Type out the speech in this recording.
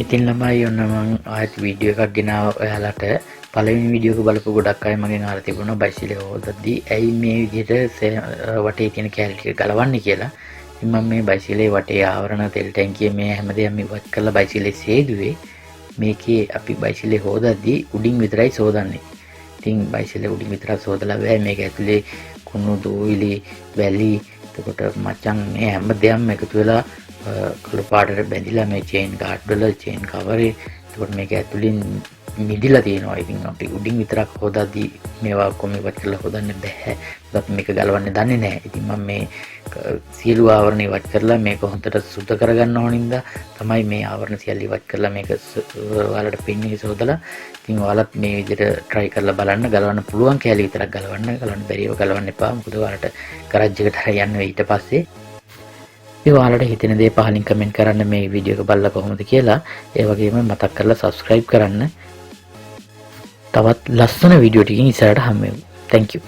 ඉතින් ළමයි ඔන්න මම ආයෙත් වීඩියෝ එකක් ගෙනාවා ඔයාලට. පළවෙනි වීඩියෝ එක බලපු ගොඩක් අය මගෙන් අහලා තිබුණා බයිසිකලේ හොදද්දී ඇයි මේ විදිහට වටේ තියෙන කැලි ටික ගලවන්නේ කියලා. ඉතින් මම මේ බයිසිකලේ වටේ ආවරණ තෙල් ටැංකිය මේ හැමදේම ඉවත් කරලා බයිසිකලේ සේදුවේ. මේකේ අපි බයිසිකලේ හොදද්දී උඩින් විතරයි සෝදන්නේ. ඉතින් බයිසිකලේ උඩින් විතරක් සෝදලා බෑ. මේක ඇතුලේ කුණු දූවිලි වැලි එතකොට මචං මේ හැමදේම එකතු වෙලා කළු පාටට බැඳිලා මේ චේන් ගාඩ් වල චේන් කවරේ එතකොට මේක ඇතුලින් මිදිලා තියෙනවා. ඉතින් අපි උඩින් විතරක් හොදද්දී මේවා කොහොම ඉවත් කරලා හොදන්න බෑ. අපි මේක ගලවන්න දන්නේ නැහැ. ඉතින් මම මේ සියලු ආවරණ ඉවත් කරලා මේක හොඳට සුද්ධ කරගන්න ඕනින්ද තමයි මේ ආවරණ සියල්ල ඉවත් කරලා මේක ඔයාලට පින්නේ සෝදලා. ඉතින් ඔයාලත් මේ විදිහට try කරලා බලන්න. ගලවන්න පුළුවන් කැලි විතරක් ගලවන්න. ගලවන්න බැරිව ගලවන්න එපා. මොකද ඔයාලට ගරාජ් එකට යන්න වෙයි ඊට පස්සේ. ඒ ඔයාලට හිතෙන දේ පහලින් කමෙන්ට් කරන්න මේ වීඩියෝ එක බලලා කොහොමද කියලා. ඒ වගේම මතක් කරලා subscribe කරන්න. තවත් ලස්සන වීඩියෝ ටිකකින් ඉස්සරහට හම්බෙමු. Thank you.